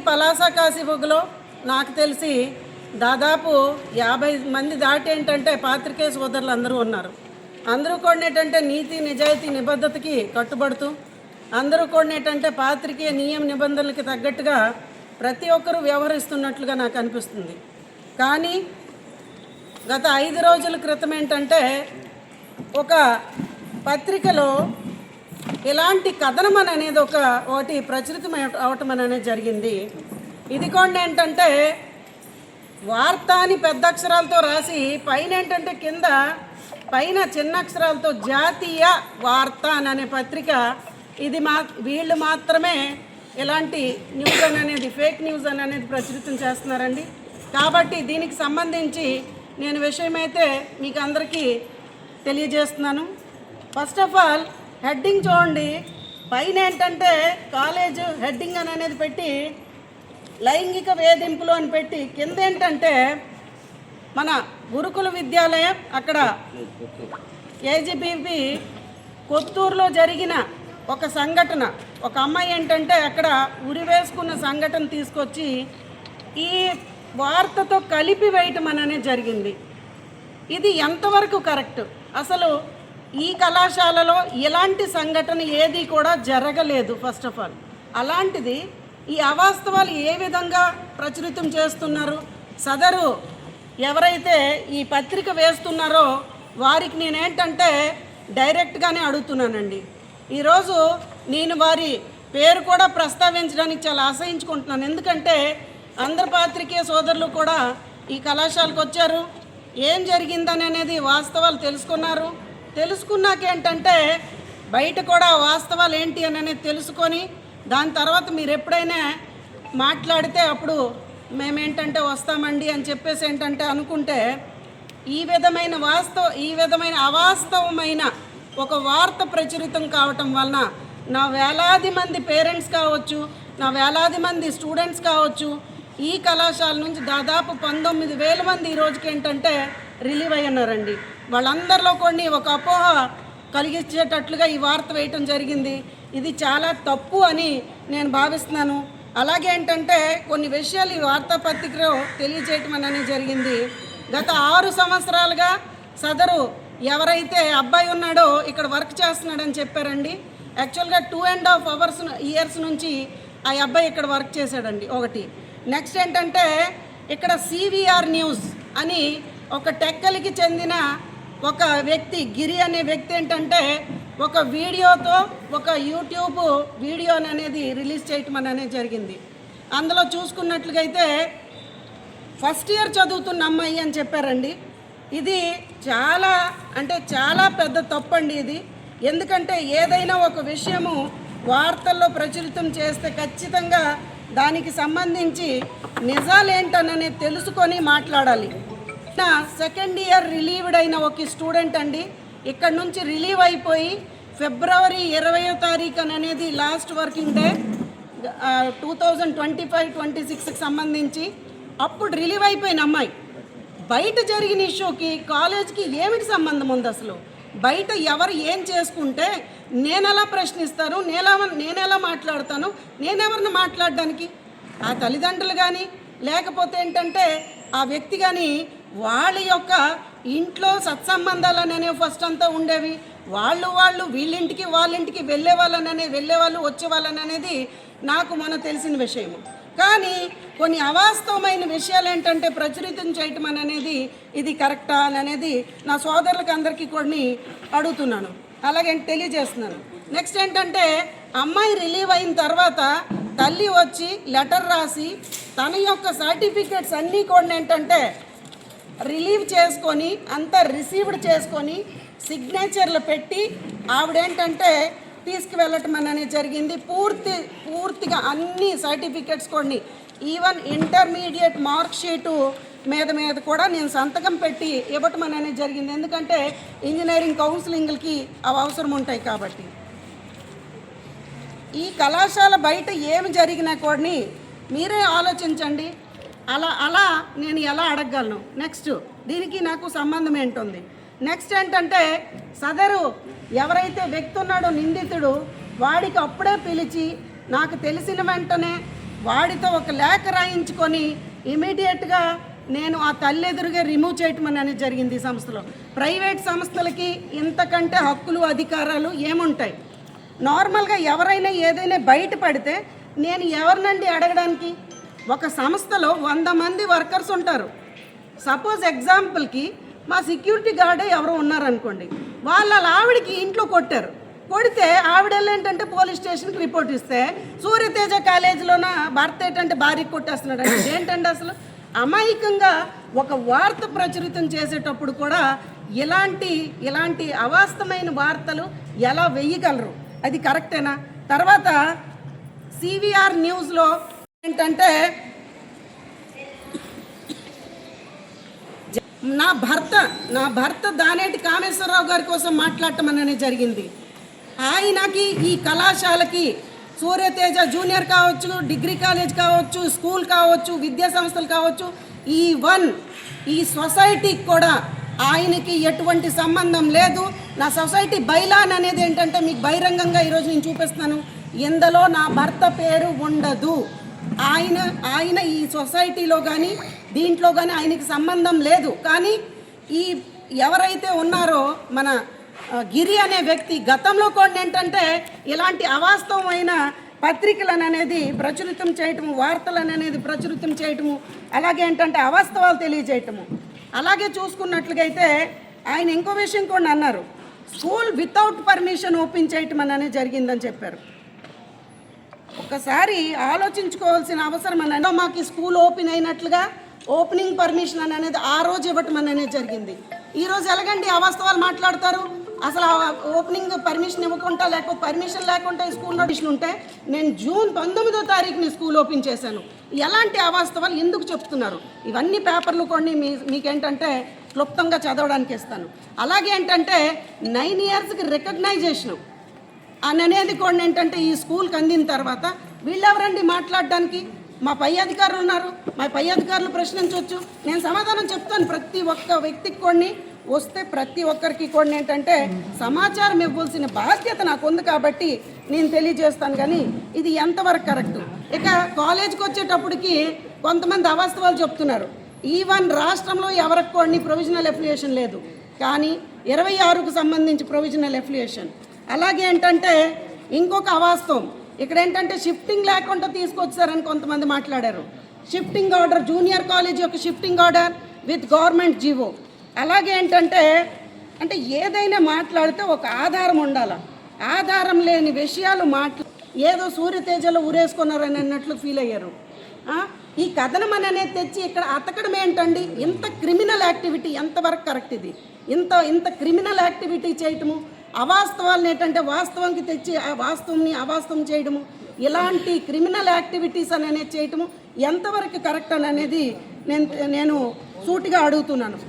పలాస కాశీబుగ్గులో నాకు తెలిసి దాదాపు 50 మంది దాటి ఏంటంటే పాత్రికేయ సోదరులు అందరూ ఉన్నారు. అందరూ కూడా ఏంటంటే నీతి నిజాయితీ నిబద్ధతకి కట్టుబడుతూ అందరూ కూడా ఏంటంటే పాత్రికేయ నియమ నిబంధనలకి తగ్గట్టుగా ప్రతి ఒక్కరూ వ్యవహరిస్తున్నట్లుగా నాకు అనిపిస్తుంది. కానీ గత 5 రోజుల క్రితం ఏంటంటే ఒక పత్రికలో ఇలాంటి కథనం అనేది ఒకటి ప్రచురితం అవటం అనేది జరిగింది. ఇది కూడా ఏంటంటే వార్త అని పెద్ద అక్షరాలతో రాసి పైన ఏంటంటే కింద పైన చిన్న అక్షరాలతో జాతీయ వార్త అనే పత్రిక ఇది వీళ్ళు మాత్రమే ఇలాంటి న్యూస్ అనేది ఫేక్ న్యూస్ అనేది ప్రచురితం చేస్తున్నారండి. కాబట్టి దీనికి సంబంధించి నేను విషయమైతే మీకు అందరికీ తెలియజేస్తున్నాను. ఫస్ట్ ఆఫ్ ఆల్ హెడ్డింగ్ చూడండి. పైన ఏంటంటే కాలేజ్ హెడ్డింగ్ అనేది పెట్టి లైంగిక వేధింపులు అని పెట్టి కింద ఏంటంటే మన గురుకుల విద్యాలయం అక్కడ కేజీబీపీ కొత్తూరులో జరిగిన ఒక సంఘటన, ఒక అమ్మాయి ఏంటంటే అక్కడ ఉరివేసుకున్న సంఘటన తీసుకొచ్చి ఈ వార్తతో కలిపి వేయటం అనేది జరిగింది. ఇది ఎంతవరకు కరెక్ట్? అసలు ఈ కళాశాలలో ఇలాంటి సంఘటన ఏది కూడా జరగలేదు. ఫస్ట్ ఆఫ్ ఆల్ అలాంటిది ఈ అవాస్తవాలు ఏ విధంగా ప్రచురితం చేస్తున్నారు? సదరు ఎవరైతే ఈ పత్రిక వేస్తున్నారో వారికి నేనేంటంటే డైరెక్ట్గానే అడుగుతున్నానండి. ఈరోజు నేను వారి పేరు కూడా ప్రస్తావించడానికి చాలా అసహించుకుంటున్నాను. ఎందుకంటే అందరు పాత్రికేయ సోదరులు కూడా ఈ కళాశాలకు వచ్చారు, ఏం జరిగిందని అనేది వాస్తవాలు తెలుసుకున్నారు. తెలుసుకున్నాకేంటంటే బయట కూడా వాస్తవాలు ఏంటి అనేది తెలుసుకొని దాని తర్వాత మీరు ఎప్పుడైనా మాట్లాడితే అప్పుడు మేమేంటంటే వస్తామండి అని చెప్పేసి ఏంటంటే అనుకుంటే ఈ విధమైన అవాస్తవమైన ఒక వార్త ప్రచురితం కావటం వలన నా వేలాది మంది పేరెంట్స్ కావచ్చు, నా వేలాది మంది స్టూడెంట్స్ కావచ్చు, ఈ కళాశాల నుంచి దాదాపు 19,000 మంది ఈ రోజుకి ఏంటంటే రిలీవ్ అయ్యి ఉన్నారండి. వాళ్ళందరిలో కొన్ని ఒక అపోహ కలిగించేటట్లుగా ఈ వార్త వేయటం జరిగింది. ఇది చాలా తప్పు అని నేను భావిస్తున్నాను. అలాగే ఏంటంటే కొన్ని విషయాలు ఈ వార్తాపత్రికలో తెలియజేయటం అనేది జరిగింది. గత 6 సంవత్సరాలుగా సదరు ఎవరైతే అబ్బాయి ఉన్నాడో ఇక్కడ వర్క్ చేస్తున్నాడని చెప్పారండి. యాక్చువల్గా 2.5 ఇయర్స్ నుంచి ఆ అబ్బాయి ఇక్కడ వర్క్ చేశాడండి. ఒకటి నెక్స్ట్ ఏంటంటే ఇక్కడ సివిఆర్ న్యూస్ అని ఒక టెక్కలికి చెందిన ఒక వ్యక్తి గిరి అనే వ్యక్తి ఏంటంటే ఒక వీడియోతో ఒక యూట్యూబ్ వీడియో అనేది రిలీజ్ చేయటం అనేది జరిగింది. అందులో చూసుకున్నట్లుగైతే ఫస్ట్ ఇయర్ చదువుతున్న అమ్మాయి అని చెప్పారండి. ఇది చాలా పెద్ద తప్పండి ఇది. ఎందుకంటే ఏదైనా ఒక విషయము వార్తల్లో ప్రచురితం చేస్తే ఖచ్చితంగా దానికి సంబంధించి నిజాలు ఏంటననే తెలుసుకొని మాట్లాడాలి. నా సెకండ్ ఇయర్ రిలీవ్డ్ అయిన ఒక స్టూడెంట్ అండి ఇక్కడ నుంచి రిలీవ్ అయిపోయి ఫిబ్రవరి 20వ తారీఖు అనేది లాస్ట్ వర్కింగ్ డే 2025-26కి సంబంధించి అప్పుడు రిలీవ్ అయిపోయిన అమ్మాయి బయట జరిగిన ఇష్యూకి కాలేజ్కి ఏమిటి సంబంధం ఉంది? అసలు బయట ఎవరు ఏం చేసుకుంటే నేనెలా ప్రశ్నిస్తాను, నేనెలా మాట్లాడతాను, నేనెవరిని మాట్లాడడానికి? ఆ తల్లిదండ్రులు కానీ లేకపోతే ఏంటంటే ఆ వ్యక్తి కానీ వాళ్ళ యొక్క ఇంట్లో సత్సంబంధాలు అనేవి ఫస్ట్ అంతా ఉండేవి. వాళ్ళు వీళ్ళింటికి వాళ్ళింటికి వెళ్ళేవాళ్ళు వచ్చేవాళ్ళని అనేది నాకు మొన్న తెలిసిన విషయము. కానీ కొన్ని అవాస్తవమైన విషయాలు ఏంటంటే ప్రచురితం చేయటం అనేది ఇది కరెక్టా అనేది నా సోదరులకు అందరికీ కొన్ని అడుగుతున్నాను, అలాగే తెలియజేస్తున్నాను. నెక్స్ట్ ఏంటంటే అమ్మాయి రిలీవ్ అయిన తర్వాత తల్లి వచ్చి లెటర్ రాసి తన యొక్క సర్టిఫికేట్స్ అన్నీ కూడా ఏంటంటే రిలీవ్ చేసుకొని అంతా రిసీవ్డ్ చేసుకొని సిగ్నేచర్లు పెట్టి ఆవిడేంటంటే తీసుకువెళ్ళటం అనేది జరిగింది. పూర్తిగా అన్ని సర్టిఫికెట్స్ కొన్ని ఈవెన్ ఇంటర్మీడియట్ మార్క్ షీటు మీద కూడా నేను సంతకం పెట్టి ఇవ్వటం అనేది జరిగింది. ఎందుకంటే ఇంజనీరింగ్ కౌన్సిలింగ్లకి అవి అవసరం ఉంటాయి కాబట్టి. ఈ కళాశాల బయట ఏమి జరిగినా కూడా మీరే ఆలోచించండి. అలా నేను ఎలా అడగగలను? నెక్స్ట్ దీనికి నాకు సంబంధం ఏంటుంది? నెక్స్ట్ ఏంటంటే సదరు ఎవరైతే వ్యక్తి ఉన్నాడో నిందితుడు వాడికి అప్పుడే పిలిచి నాకు తెలిసిన వెంటనే వాడితో ఒక లేఖ రాయించుకొని ఇమీడియట్గా నేను ఆ తల్లి ఎదురుగా రిమూవ్ చేయటం అనేది జరిగింది ఈ సంస్థలో. ప్రైవేట్ సంస్థలకి ఇంతకంటే హక్కులు అధికారాలు ఏముంటాయి? నార్మల్గా ఎవరైనా ఏదైనా బయటపడితే నేను ఎవరినండి అడగడానికి? ఒక సంస్థలో 100 మంది వర్కర్స్ ఉంటారు. సపోజ్ ఎగ్జాంపుల్కి మా సెక్యూరిటీ గార్డే ఎవరో ఉన్నారనుకోండి, వాళ్ళ ఆవిడకి ఇంట్లో కొట్టారు. కొడితే ఆవిడ ఏంటంటే పోలీస్ స్టేషన్కి రిపోర్ట్ ఇస్తే సూర్యతేజ కాలేజీలోన భర్త ఏంటంటే భార్యకి కొట్టేస్తున్నాడు అంటే ఏంటంటే అసలు అమాయకంగా ఒక వార్త ప్రచురితం చేసేటప్పుడు కూడా ఇలాంటి అవాస్తవమైన వార్తలు ఎలా వేయగలరు? అది కరెక్టేనా? తర్వాత సివిఆర్ న్యూస్లో ఏంటంటే నా భర్త దానేటి కామేశ్వరరావు గారి కోసం మాట్లాడటం అనేది జరిగింది. ఆయనకి ఈ కళాశాలకి సూర్యతేజ జూనియర్ కావచ్చు, డిగ్రీ కాలేజ్ కావచ్చు, స్కూల్ కావచ్చు, విద్యా సంస్థలు కావచ్చు, ఈ సొసైటీకి కూడా ఆయనకి ఎటువంటి సంబంధం లేదు. నా సొసైటీ బైలాన్ అనేది ఏంటంటే మీకు బహిరంగంగా ఈరోజు నేను చూపిస్తున్నాను. ఇందులో నా భర్త పేరు ఉండదు. ఆయన ఈ సొసైటీలో కానీ దీంట్లో కానీ ఆయనకి సంబంధం లేదు. కానీ ఈ ఎవరైతే ఉన్నారో మన గిరి అనే వ్యక్తి గతంలో కూడా ఏంటంటే ఇలాంటి అవాస్తవమైన పత్రికలను అనేది ప్రచురితం చేయటము, వార్తలను అనేది ప్రచురితం చేయటము, అలాగే ఏంటంటే అవాస్తవాలు తెలియజేయటము. అలాగే చూసుకున్నట్లుగా అయితే ఆయన ఇంకో విషయం కూడా అన్నారు, స్కూల్ వితౌట్ పర్మిషన్ ఓపెన్ చేయటం అనేది జరిగిందని చెప్పారు. ఒకసారి ఆలోచించుకోవాల్సిన అవసరం అనేది, మాకు స్కూల్ ఓపెన్ అయినట్లుగా ఓపెనింగ్ పర్మిషన్ అనేది ఆ రోజు ఇవ్వటం అనేది జరిగింది. ఈరోజు ఎలాగండి అవాస్తవాలు మాట్లాడతారు? అసలు ఓపెనింగ్ పర్మిషన్ ఇవ్వకుండా లేకపోతే పర్మిషన్ లేకుండా ఈ స్కూల్ నోటిషన్ ఉంటే నేను జూన్ 19వ తారీఖుని స్కూల్ ఓపెన్ చేశాను. ఎలాంటి అవాస్తవాలు ఎందుకు చెప్తున్నారు? ఇవన్నీ పేపర్లు కొన్ని మీకేంటంటే క్లుప్తంగా చదవడానికి ఇస్తాను. అలాగే ఏంటంటే 9 ఇయర్స్కి రికగ్నైజేషను అనేది కూడా ఏంటంటే ఈ స్కూల్కి అందిన తర్వాత వీళ్ళెవరండి మాట్లాడడానికి? మా పై అధికారులు ఉన్నారు, మా పై అధికారులు ప్రశ్నించవచ్చు, నేను సమాధానం చెప్తాను. ప్రతి ఒక్క వ్యక్తికి కొన్ని వస్తే ప్రతి ఒక్కరికి కూడా ఏంటంటే సమాచారం ఇవ్వాల్సిన బాధ్యత నాకు ఉంది కాబట్టి నేను తెలియజేస్తాను. కానీ ఇది ఎంతవరకు కరెక్టు? ఇక కాలేజీకి వచ్చేటప్పటికి కొంతమంది అవాస్తవాలు చెప్తున్నారు. ఈవెన్ రాష్ట్రంలో ఎవరికి కొన్ని ప్రొవిజనల్ అఫిలియేషన్ లేదు, కానీ 26కు సంబంధించి ప్రొవిజనల్ అఫిలియేషన్. అలాగే ఏంటంటే ఇంకొక అవాస్తవం ఇక్కడ ఏంటంటే షిఫ్టింగ్ లేకుండా తీసుకొచ్చారని కొంతమంది మాట్లాడారు. షిఫ్టింగ్ ఆర్డర్, జూనియర్ కాలేజ్ యొక్క shifting order with government GO. అలాగే ఏంటంటే ఏదైనా మాట్లాడితే ఒక ఆధారం ఉండాలి. ఆధారం లేని విషయాలు ఏదో సూర్యతేజలో ఊరేసుకున్నారని అన్నట్లు ఫీల్ అయ్యారు. ఈ కథనం అనేది తెచ్చి ఇక్కడ అతకడం ఏంటండి? ఇంత క్రిమినల్ యాక్టివిటీ ఎంతవరకు కరెక్ట్? ఇది ఇంత క్రిమినల్ యాక్టివిటీ చేయటము, అవాస్తవాలను ఏంటంటే వాస్తవానికి తెచ్చి ఆ వాస్తవంని అవాస్తవం చేయడము, ఇలాంటి క్రిమినల్ యాక్టివిటీస్ అనేది చేయటము ఎంతవరకు కరెక్ట్ అనేది నేను సూటిగా అడుగుతున్నాను.